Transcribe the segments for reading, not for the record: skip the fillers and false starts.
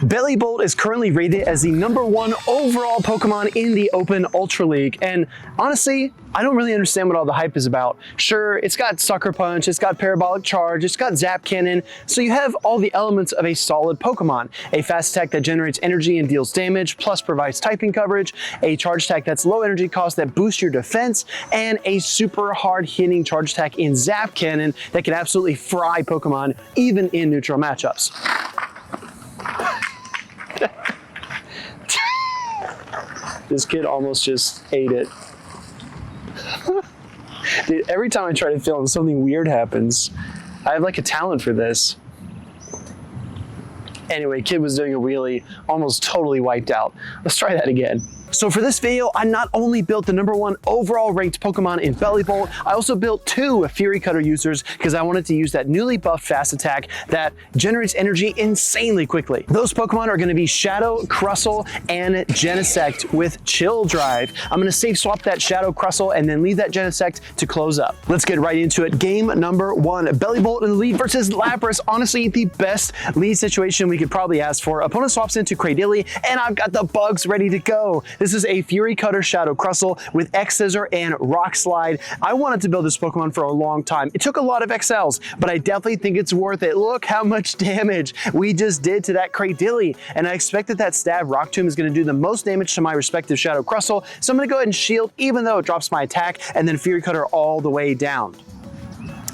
Bellibolt is currently rated as the #1 overall Pokemon in the Open Ultra League, and honestly, I don't really understand what all the hype is about. Sure, it's got Sucker Punch, it's got Parabolic Charge, it's got Zap Cannon, so you have all the elements of a solid Pokemon. A fast attack that generates energy and deals damage, plus provides typing coverage, a charge attack that's low energy cost that boosts your defense, and a super hard hitting charge attack in Zap Cannon that can absolutely fry Pokemon even in neutral matchups. This kid almost just ate it. Dude, every time I try to film, something weird happens. I have like a talent for this. Anyway, kid was doing a wheelie, almost totally wiped out. Let's try that again. So for this video, I not only built the #1 overall ranked Pokemon in Bellibolt, I also built 2 Fury Cutter users because I wanted to use that newly buffed fast attack that generates energy insanely quickly. Those Pokemon are going to be Shadow Crustle and Genesect with Chill Drive. I'm going to save swap that Shadow Crustle and then leave that Genesect to close up. Let's get right into it. Game #1, Bellibolt in the lead versus Lapras. Honestly, the best lead situation we could probably ask for. Opponent swaps into Cradily, and I've got the bugs ready to go. This is a Fury Cutter Shadow Crustle with X-Scissor and Rock Slide. I wanted to build this Pokemon for a long time. It took a lot of XLs, but I definitely think it's worth it. Look how much damage we just did to that Cradily, and I expect that Stab Rock Tomb is going to do the most damage to my respective Shadow Crustle, so I'm going to go ahead and shield even though it drops my attack, and then Fury Cutter all the way down.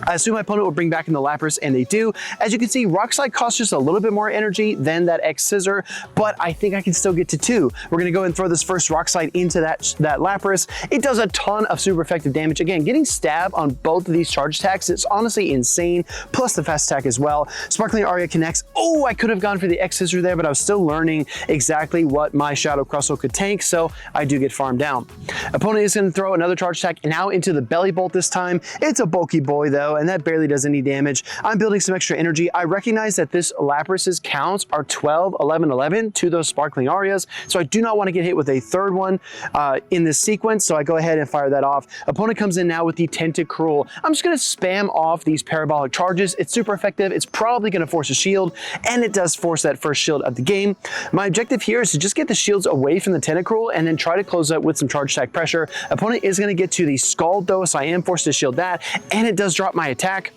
I assume my opponent will bring back in the Lapras, and they do. As you can see, Rock Slide costs just a little bit more energy than that X-Scissor, but I think I can still get to 2. We're gonna go and throw this first Rock Slide into that Lapras. It does a ton of super effective damage. Again, getting stab on both of these charge attacks is honestly insane, plus the fast attack as well. Sparkling Aria connects. Oh, I could have gone for the X-Scissor there, but I was still learning exactly what my Shadow Crustle could tank, so I do get farmed down. Opponent is gonna throw another charge attack now into the Bellibolt this time. It's a bulky boy though, and that barely does any damage. I'm building some extra energy. I recognize that this Lapras's counts are 12, 11, 11 to those Sparkling Arias, so I do not want to get hit with a third one in this sequence, so I go ahead and fire that off. Opponent comes in now with the Tentacruel. I'm just going to spam off these Parabolic Charges. It's super effective. It's probably going to force a shield, and it does force that first shield of the game. My objective here is to just get the shields away from the Tentacruel and then try to close up with some charge attack pressure. Opponent is going to get to the Scald though, so I am forced to shield that, and it does drop my attack.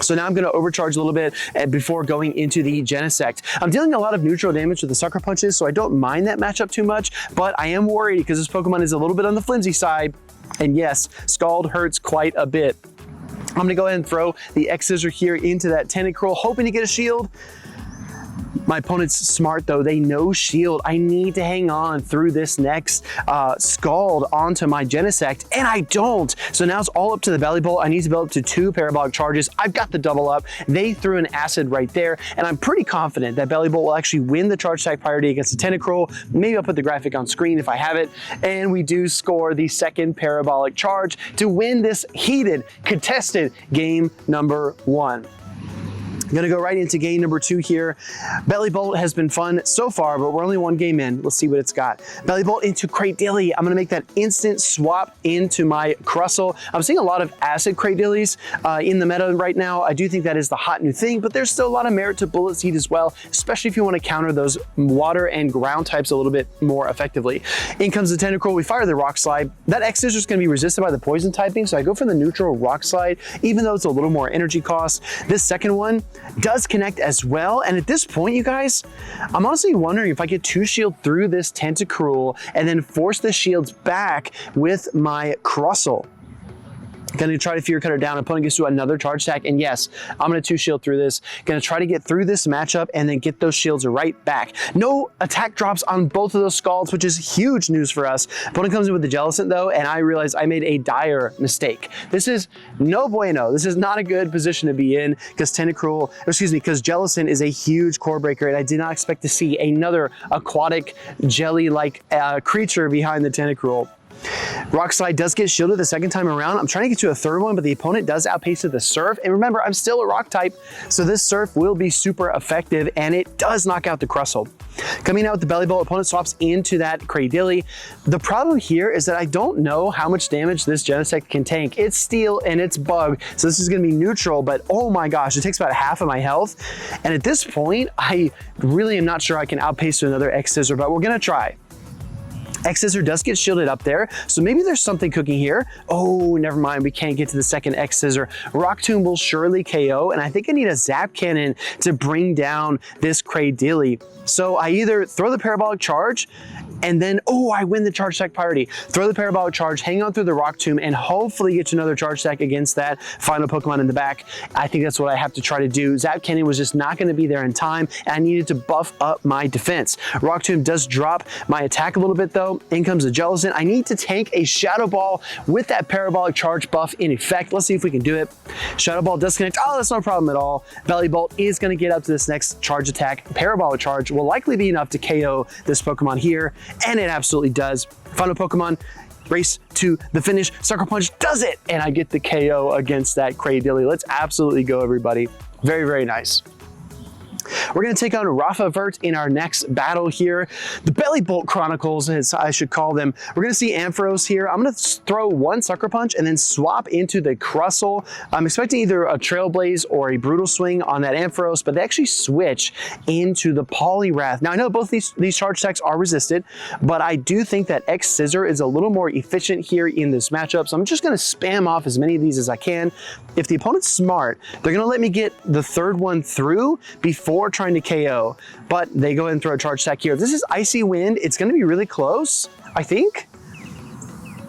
So now I'm going to overcharge a little bit before going into the Genesect. I'm dealing a lot of neutral damage with the Sucker Punches, so I don't mind that matchup too much, but I am worried because this Pokemon is a little bit on the flimsy side. And yes, Scald hurts quite a bit. I'm going to go ahead and throw the X-Scissor here into that Tentacruel, hoping to get a shield. My opponent's smart though, they no shield. I need to hang on through this next Scald onto my Genesect, and I don't. So now it's all up to the Bellibolt. I need to build up to 2 Parabolic Charges. I've got the double up. They threw an Acid right there, and I'm pretty confident that Bellibolt will actually win the charge attack priority against the Tentacruel. Maybe I'll put the graphic on screen if I have it. And we do score the second Parabolic Charge to win this heated, contested game #1. I'm gonna go right into game #2 here. Bellibolt has been fun so far, but we're only 1 game in. Let's see what it's got. Bellibolt into Cradily. I'm gonna make that instant swap into my Crustle. I'm seeing a lot of Acid Cradilies in the meta right now. I do think that is the hot new thing, but there's still a lot of merit to Bullet Seed as well, especially if you want to counter those water and ground types a little bit more effectively. In comes the Tentacruel. We fire the Rock Slide. That X-Scissor is gonna be resisted by the poison typing, so I go for the neutral Rock Slide, even though it's a little more energy cost. This second one does connect as well, and at this point, you guys, I'm honestly wondering if I get 2 shield through this Tentacruel and then force the shields back with my Crustle. Gonna try to Fury Cutter down. Opponent gets to another charge attack, and yes, I'm gonna 2 shield through this. Gonna try to get through this matchup and then get those shields right back. No attack drops on both of those Scalds, which is huge news for us. Opponent comes in with the Jellicent though, and I realize I made a dire mistake. This is no bueno. This is not a good position to be in because because Jellicent is a huge core breaker, and I did not expect to see another aquatic jelly-like creature behind the Tentacruel. Rock Slide does get shielded the second time around. I'm trying to get to a third one, but the opponent does outpace to the Surf. And remember, I'm still a Rock type, so this Surf will be super effective, and it does knock out the Crustle. Coming out with the Bellibolt, opponent swaps into that Cradily. The problem here is that I don't know how much damage this Genesect can tank. It's Steel and it's Bug, so this is going to be neutral, but oh my gosh, it takes about half of my health. And at this point, I really am not sure I can outpace to another X-Scissor, but we're going to try. X-Scissor does get shielded up there, so maybe there's something cooking here. Oh, never mind, we can't get to the second X-Scissor. Rock Tomb will surely KO, and I think I need a Zap Cannon to bring down this Cradily. So I either throw the Parabolic Charge, and then, oh, I win the Charge Stack priority. Throw the Parabolic Charge, hang on through the Rock Tomb, and hopefully get to another Charge Stack against that final Pokemon in the back. I think that's what I have to try to do. Zap Cannon was just not going to be there in time, and I needed to buff up my defense. Rock Tomb does drop my attack a little bit, though. In comes the Jellicent. I need to tank a Shadow Ball with that Parabolic Charge buff in effect. Let's see if we can do it. Shadow Ball does connect. Oh, that's no problem at all. Bellibolt is going to get up to this next charge attack. Parabolic Charge will likely be enough to KO this Pokemon here, and it absolutely does. Final Pokemon, race to the finish. Sucker Punch does it, and I get the KO against that Cradily. Let's absolutely go, everybody. Very, very nice. We're going to take on Rafavert in our next battle here. The Bellibolt Chronicles, as I should call them. We're going to see Ampharos here. I'm going to throw one Sucker Punch and then swap into the Crustle. I'm expecting either a Trailblaze or a Brutal Swing on that Ampharos, but they actually switch into the Poliwrath. Now, I know both these charge attacks are resisted, but I do think that X-Scissor is a little more efficient here in this matchup, so I'm just going to spam off as many of these as I can. If the opponent's smart, they're going to let me get the third one through before trying to KO, but they go ahead and throw a charge attack here. This is Icy Wind. It's going to be really close, I think.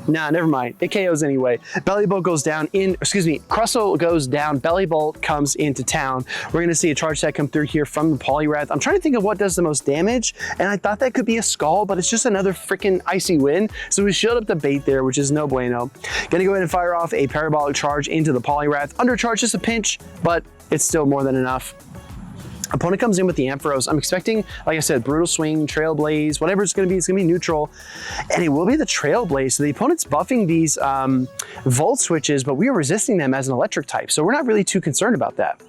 Nah, never mind. It KOs anyway. Bellibolt goes down Crustle goes down. Bellibolt comes into town. We're going to see a charge attack come through here from the Poliwrath. I'm trying to think of what does the most damage, and I thought that could be a Scald, but it's just another freaking Icy Wind. So we shield up the bait there, which is no bueno. Going to go ahead and fire off a Parabolic Charge into the Poliwrath. Undercharge, just a pinch, but it's still more than enough. Opponent comes in with the Ampharos. I'm expecting, like I said, Brutal Swing, Trailblaze, whatever it's going to be neutral. And it will be the Trailblaze. So the opponent's buffing these Volt switches, but we are resisting them as an electric type. So we're not really too concerned about that.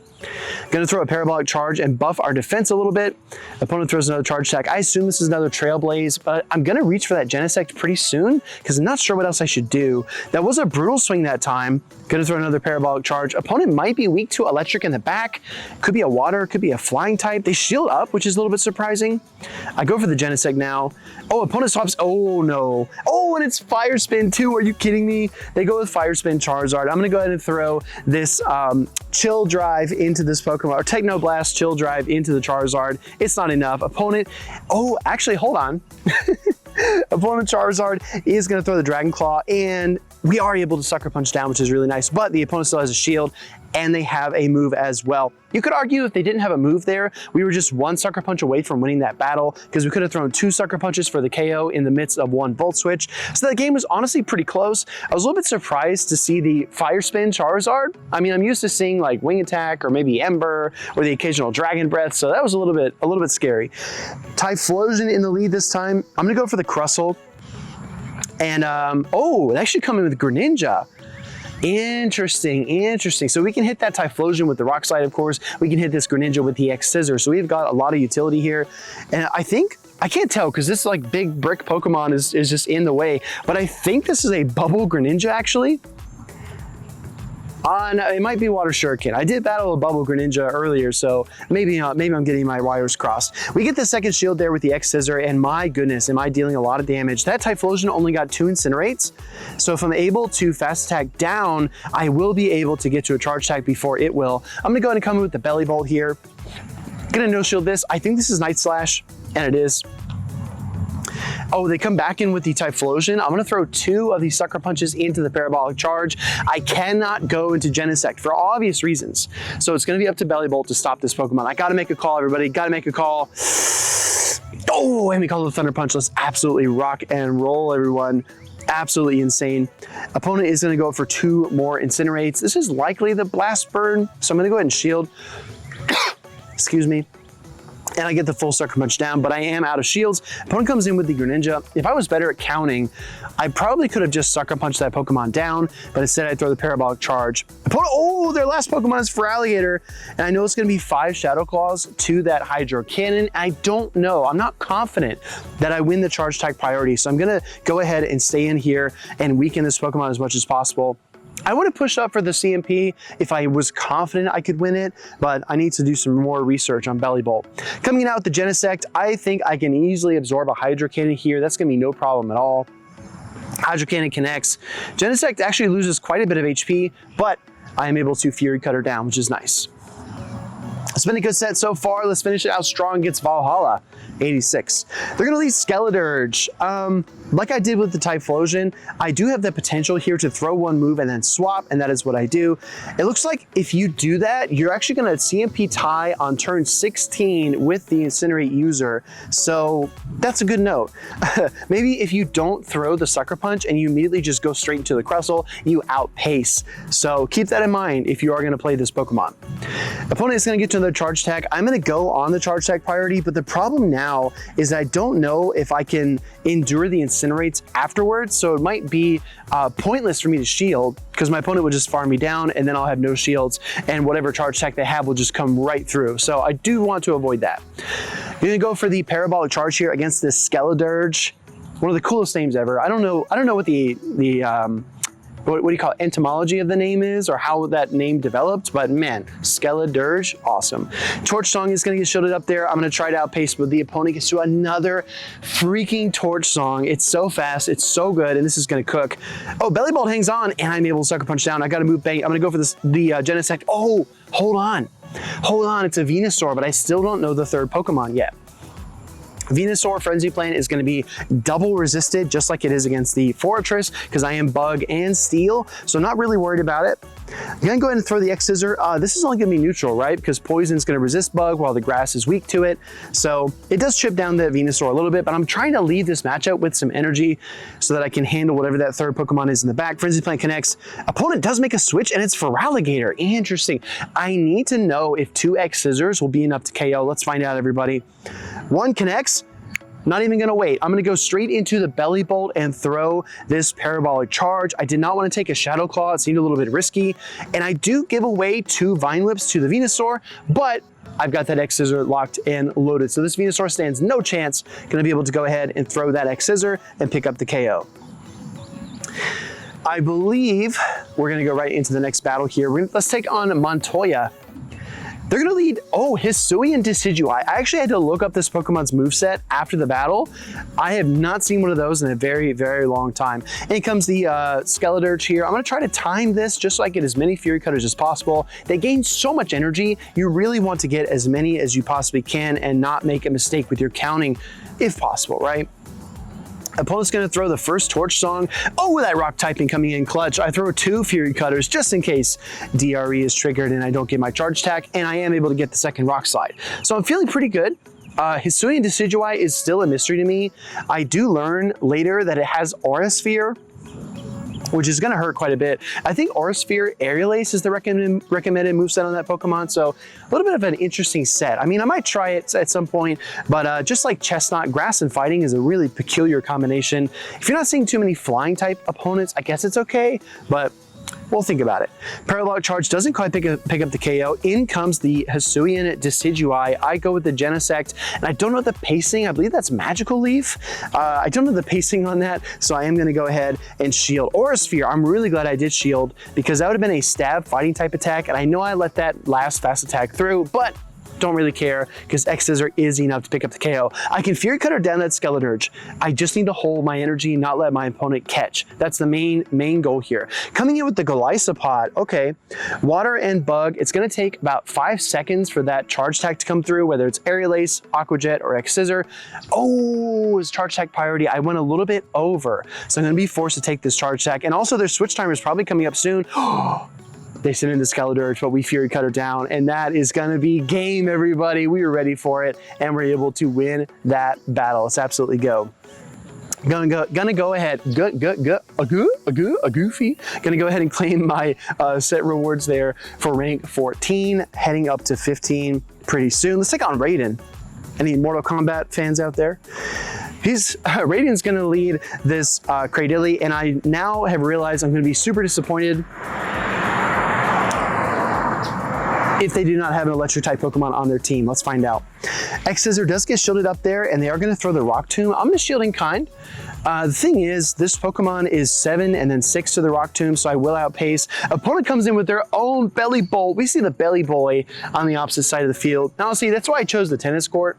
Going to throw a Parabolic Charge and buff our defense a little bit. Opponent throws another charge attack. I assume this is another Trailblaze, but I'm going to reach for that Genesect pretty soon because I'm not sure what else I should do. That was a Brutal Swing that time. Going to throw another Parabolic Charge. Opponent might be weak to electric in the back. Could be a water, could be a flying type. They shield up, which is a little bit surprising. I go for the Genesect now. Oh, opponent swaps. Oh, no. Oh, and it's Fire Spin too. Are you kidding me? They go with Fire Spin Charizard. I'm going to go ahead and throw this Chill Drive into this Pokemon, or Technoblast Chill Drive into the Charizard. It's not enough. Opponent, oh, actually, hold on. Opponent Charizard is going to throw the Dragon Claw, and we are able to Sucker Punch down, which is really nice, but the opponent still has a shield, and they have a move as well. You could argue if they didn't have a move there, we were just one Sucker Punch away from winning that battle, because we could have thrown 2 Sucker Punches for the KO in the midst of 1 Volt Switch. So that game was honestly pretty close. I was a little bit surprised to see the Fire Spin Charizard. I mean, I'm used to seeing like Wing Attack or maybe Ember or the occasional Dragon Breath, so that was a little bit scary. Typhlosion in the lead this time. I'm gonna go for the Crustle. And oh, it actually come in with Greninja. Interesting, interesting. So we can hit that Typhlosion with the Rock Slide, of course. We can hit this Greninja with the X-Scissor. So we've got a lot of utility here. And I think, I can't tell because this like big brick Pokemon is just in the way. But I think this is a Bubble Greninja actually. No, it might be Water Shuriken. I did battle a Bubble Greninja earlier, so maybe I'm getting my wires crossed. We get the second shield there with the X-Scissor, and my goodness, am I dealing a lot of damage. That Typhlosion only got 2 Incinerates, so if I'm able to fast attack down, I will be able to get to a charge attack before it will. I'm gonna go ahead and come in with the Bellibolt here. Gonna no shield this. I think this is Night Slash, and it is. Oh, they come back in with the Typhlosion. I'm going to throw 2 of these Sucker Punches into the Parabolic Charge. I cannot go into Genesect for obvious reasons. So it's going to be up to Bellibolt to stop this Pokemon. I got to make a call, everybody. Got to make a call. Oh, and we call it the Thunder Punch. Let's absolutely rock and roll, everyone. Absolutely insane. Opponent is going to go for 2 more Incinerates. This is likely the Blast Burn, so I'm going to go ahead and shield. Excuse me. and I get the full Sucker Punch down, but I am out of shields. Opponent comes in with the Greninja. If I was better at counting, I probably could have just Sucker Punched that Pokemon down, but instead I throw the Parabolic Charge. Opponent, oh, their last Pokemon is Feraligatr, and I know it's gonna be 5 Shadow Claws to that Hydro Cannon. I don't know, I'm not confident that I win the Charge Attack priority, so I'm gonna go ahead and stay in here and weaken this Pokemon as much as possible. I would have pushed up for the CMP if I was confident I could win it, but I need to do some more research on Bellibolt. Coming out with the Genesect, I think I can easily absorb a Hydro Cannon here. That's gonna be no problem at all. Hydro Cannon connects. Genesect actually loses quite a bit of HP, but I am able to Fury Cutter down, which is nice. It's been a good set so far. Let's finish it out strong against Valhalla, 86. They're gonna leave Skeledirge. Like I did with the Typhlosion, I do have the potential here to throw one move and then swap, and that is what I do. It looks like if you do that, you're actually gonna CMP tie on turn 16 with the Incinerate user. So that's a good note. Maybe if you don't throw the Sucker Punch and you immediately just go straight into the Crustle, you outpace. So keep that in mind if you are gonna play this Pokemon. Opponent is gonna get to another Charge Attack. I'm gonna go on the Charge Attack priority, but the problem now is I don't know if I can endure the Incinerates afterwards, so it might be pointless for me to shield because my opponent will just farm me down and then I'll have no shields and whatever Charge Attack they have will just come right through. So I do want to avoid that. I'm gonna go for the Parabolic Charge here against this Skeledirge. One of the coolest names ever. I don't know what the what do you call it, entomology of the name is, or how that name developed, but man, Skeledirge, awesome. Torch Song is gonna get shielded up there. I'm gonna try to outpace, but the opponent gets to another freaking Torch Song. It's so fast, it's so good, and this is gonna cook. Oh, Bellibolt hangs on, and I'm able to Sucker Punch down. I gotta move bang. I'm gonna go for the Genesect. Oh, hold on, it's a Venusaur, but I still don't know the third Pokemon yet. Venusaur Frenzy Plant is going to be double resisted, just like it is against the Fortress, because I am Bug and Steel, so I'm not really worried about it. I'm going to go ahead and throw the X-Scissor. This is only going to be neutral, right? Because Poison is going to resist Bug while the Grass is weak to it. So it does chip down the Venusaur a little bit, but I'm trying to leave this matchup with some energy so that I can handle whatever that third Pokemon is in the back. Frenzy Plant connects. Opponent does make a switch, and it's Feraligatr. Interesting. I need to know if 2 X-Scissors will be enough to KO. Let's find out, everybody. 1 connects. Not even gonna wait. I'm gonna go straight into the Bellibolt and throw this Parabolic Charge. I did not want to take a Shadow Claw. It seemed a little bit risky. And I do give away 2 Vine Whips to the Venusaur, but I've got that X-Scissor locked and loaded. So this Venusaur stands no chance. Gonna be able to go ahead and throw that X-Scissor and pick up the KO. I believe we're gonna go right into the next battle here. Let's take on Montoya. They're gonna lead, oh, Hisuian Decidueye. I actually had to look up this Pokemon's moveset after the battle. I have not seen one of those in a very, very long time. In comes the Skeledirge here. I'm gonna try to time this just so I get as many Fury Cutters as possible. They gain so much energy. You really want to get as many as you possibly can and not make a mistake with your counting if possible, right? Opponent's gonna throw the first Torch Song. Oh, that Rock typing coming in clutch. I throw 2 Fury Cutters just in case DRE is triggered and I don't get my Charge Attack, and I am able to get the second Rock Slide. So I'm feeling pretty good. Hisuian Decidueye is still a mystery to me. I do learn later that it has Aura Sphere, which is going to hurt quite a bit. I think Aura Sphere Aerial Ace is the recommended moveset on that Pokemon, so a little bit of an interesting set. I mean, I might try it at some point, but just like Chestnut, Grass and Fighting is a really peculiar combination. If you're not seeing too many flying type opponents, I guess it's okay, but we'll think about it. Parabolic Charge doesn't quite pick up the KO. In comes the Hisuian Decidueye. I go with the Genesect, and I don't know the pacing. I believe that's Magical Leaf. I don't know the pacing on that, so I am going to go ahead and shield. Aura Sphere, I'm really glad I did shield, because that would have been a stab fighting type attack, and I know I let that last fast attack through, but don't really care because X-Scissor is enough to pick up the KO. I can Fury Cutter down that Skeledirge. I just need to hold my energy and not let my opponent catch. That's the main goal here. Coming in with the Golisopod, okay. Water and Bug, it's gonna take about 5 seconds for that Charge Attack to come through, whether it's Aerial Ace, Aqua Jet, or X-Scissor. Oh, it's Charge Attack priority. I went a little bit over, so I'm gonna be forced to take this Charge Attack. And also their switch timer is probably coming up soon. They sent in the Skeledirge, but we Fury Cutter down, and that is gonna be game, everybody. We were ready for it, and we're able to win that battle. Let's absolutely go. Gonna go ahead, a goofy. Gonna go ahead and claim my set rewards there for rank 14, heading up to 15 pretty soon. Let's take on Raiden. Any Mortal Kombat fans out there? Radiant's gonna lead this Cradily, and I now have realized I'm gonna be super disappointed if they do not have an electric type Pokemon on their team. Let's find out. X-Scissor does get shielded up there, and they are gonna throw the Rock Tomb. I'm gonna shield in kind. The thing is, this Pokemon is 7 and then 6 to the Rock Tomb, so I will outpace. Opponent comes in with their own Bellibolt. We see the Belly Boy on the opposite side of the field. Now, see, that's why I chose the tennis court,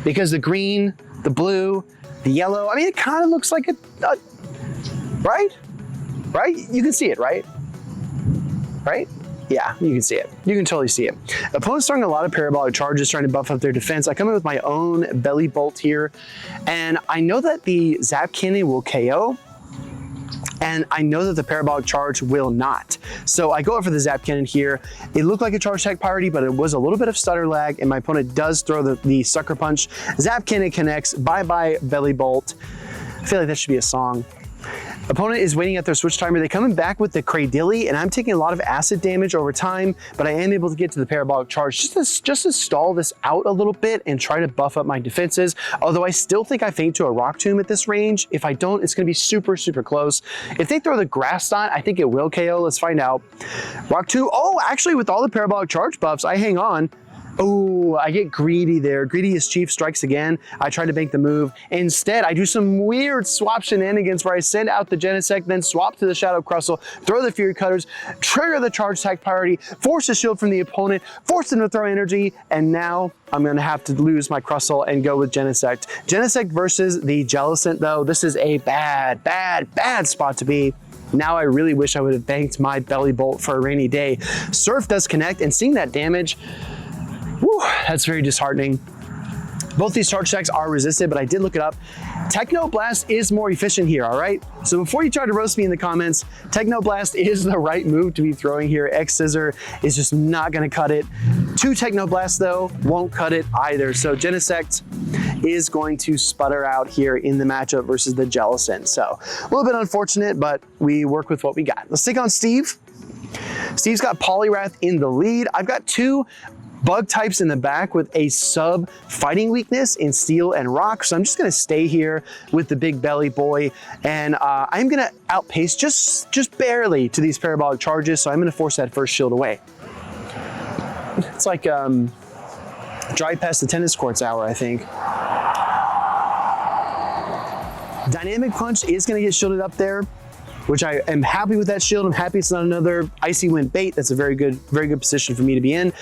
because the green, the blue, the yellow, I mean, it kind of looks like a right? Right? You can see it, right? Right? Yeah, you can see it. You can totally see it. Opponent's throwing a lot of parabolic charges, trying to buff up their defense. I come in with my own Bellibolt here, and I know that the Zap Cannon will KO, and I know that the parabolic charge will not. So I go up for the Zap Cannon here. It looked like a charge attack priority, but it was a little bit of stutter lag, and my opponent does throw the Sucker Punch. Zap Cannon connects. Bye-bye Bellibolt. I feel like that should be a song. Opponent is waiting at their switch timer. They come back with the Cradily, and I'm taking a lot of acid damage over time, but I am able to get to the parabolic charge just to stall this out a little bit and try to buff up my defenses. Although I still think I faint to a Rock Tomb at this range. If I don't, it's gonna be super, super close. If they throw the Grass Knot, I think it will KO. Let's find out. Rock Tomb, oh, actually with all the parabolic charge buffs, I hang on. Oh, I get greedy there. Greedy as Chief strikes again. I try to make the move. Instead, I do some weird swap shenanigans where I send out the Genesect, then swap to the Shadow Crustle, throw the Fury Cutters, trigger the charge attack priority, force a shield from the opponent, force them to throw energy, and now I'm gonna have to lose my Crustle and go with Genesect. Genesect versus the Jellicent though, this is a bad, bad, bad spot to be. Now I really wish I would have banked my Bellibolt for a rainy day. Surf does connect, and seeing that damage, whew, that's very disheartening. Both these charge attacks are resisted, but I did look it up. Techno Blast is more efficient here, all right? So before you try to roast me in the comments, Techno Blast is the right move to be throwing here. X-Scissor is just not gonna cut it. 2 Techno Blasts though, won't cut it either. So Genesect is going to sputter out here in the matchup versus the Jellicent. So a little bit unfortunate, but we work with what we got. Let's take on Steve. Steve's got Poliwrath in the lead. I've got 2 bug types in the back with a sub fighting weakness in steel and rock. So I'm just gonna stay here with the big belly boy, and I'm gonna outpace just barely to these parabolic charges. So I'm gonna force that first shield away. It's like drive past the tennis courts hour, I think. Dynamic Punch is gonna get shielded up there, which I am happy with that shield. I'm happy it's not another Icy Wind bait. That's a very good position for me to be in.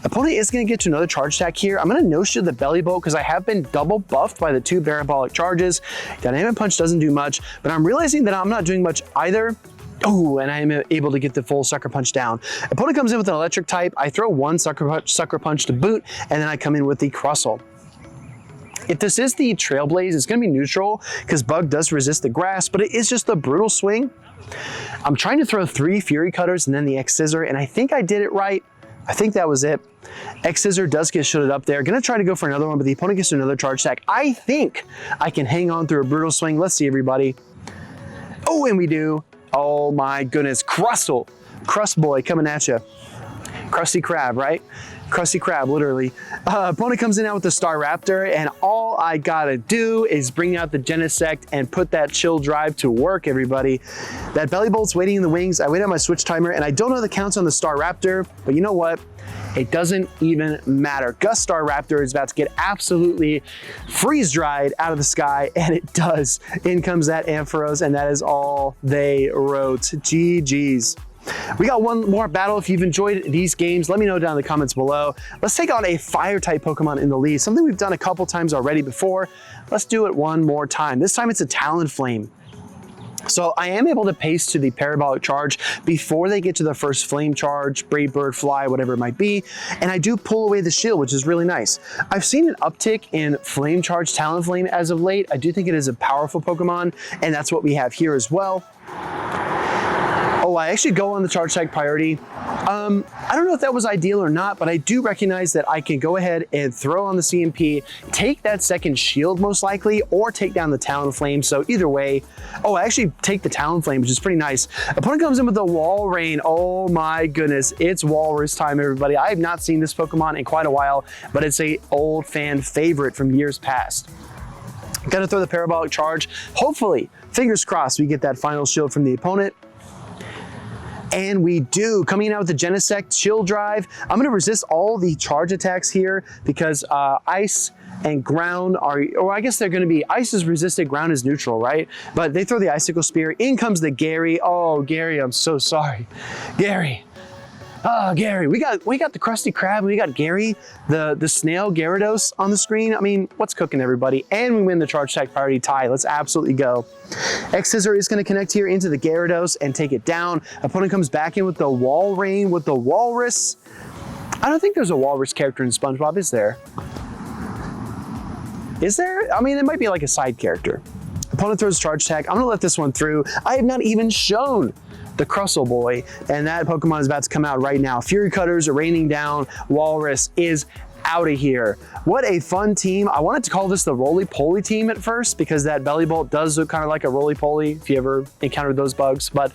Opponent is gonna get to another charge attack here. I'm gonna no-shield the Bellibolt because I have been double buffed by the 2 parabolic charges. Dynamic Punch doesn't do much, but I'm realizing that I'm not doing much either. Oh, and I am able to get the full Sucker Punch down. Opponent comes in with an electric type. I throw 1 Sucker Punch to boot, and then I come in with the Crustle. If this is the Trailblaze, it's gonna be neutral because Bug does resist the grass, but it is just a brutal swing. I'm trying to throw 3 Fury Cutters and then the X-Scissor, and I think I did it right. I think that was it. X-Scissor does get shielded up there. Gonna try to go for another one, but the opponent gets to another charge attack. I think I can hang on through a brutal swing. Let's see, everybody. Oh, and we do. Oh my goodness, Crustle. Crust boy coming at you. Krusty Krab, right? Krusty Krab, literally. Opponent comes in out with the Staraptor, and all I gotta do is bring out the Genesect and put that chill drive to work, everybody. That Bellibolt's waiting in the wings. I wait on my switch timer, and I don't know the counts on the Staraptor, but you know what? It doesn't even matter. Gus Staraptor is about to get absolutely freeze-dried out of the sky, and it does. In comes that Ampharos, and that is all they wrote. GG's. We got one more battle. If you've enjoyed these games, let me know down in the comments below. Let's take on a fire-type Pokemon in the lead, something we've done a couple times already before. Let's do it one more time. This time it's a Talonflame. So I am able to pace to the parabolic charge before they get to the first flame charge, Brave Bird, Fly, whatever it might be, and I do pull away the shield, which is really nice. I've seen an uptick in flame charge Talonflame as of late. I do think it is a powerful Pokemon, and that's what we have here as well. Oh, I actually go on the charge attack priority. I don't know if that was ideal or not, but I do recognize that I can go ahead and throw on the CMP, take that second shield most likely, or take down the Talonflame. So either way, oh, I actually take the Talonflame, which is pretty nice. Opponent comes in with the Wall Rain. Oh my goodness, it's Walrus time, everybody. I have not seen this Pokemon in quite a while, but it's a old fan favorite from years past. Gonna throw the Parabolic Charge. Hopefully, fingers crossed, we get that final shield from the opponent. And we do. Coming out with the Genesect Chill Drive. I'm going to resist all the charge attacks here because Ice and Ground are, or I guess they're going to be, Ice is resisted, Ground is neutral, right? But they throw the Icicle Spear. In comes the Gary. Oh, Gary, I'm so sorry. Gary. Oh, Gary, we got the Krusty Krab, and we got Gary, the snail Gyarados on the screen. I mean, what's cooking, everybody? And we win the charge attack priority tie. Let's absolutely go. X-Scissor is going to connect here into the Gyarados and take it down. Opponent comes back in with the Wall Rain with the Walrus. I don't think there's a Walrus character in SpongeBob, is there? Is there? I mean, it might be like a side character. Opponent throws charge attack. I'm going to let this one through. I have not even shown the Crustle Boy, and that Pokemon is about to come out right now. Fury Cutters are raining down. Walrus is out of here. What a fun team. I wanted to call this the Roly-Poly team at first because that Bellibolt does look kind of like a Roly-Poly if you ever encountered those bugs. But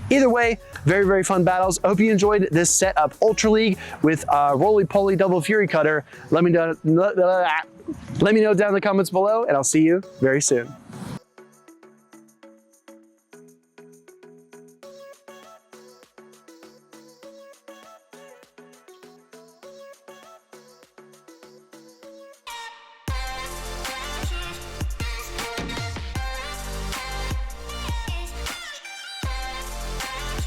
either way, very, very fun battles. I hope you enjoyed this set up Ultra League with Roly-Poly Double Fury Cutter. Let me know down in the comments below, and I'll see you very soon.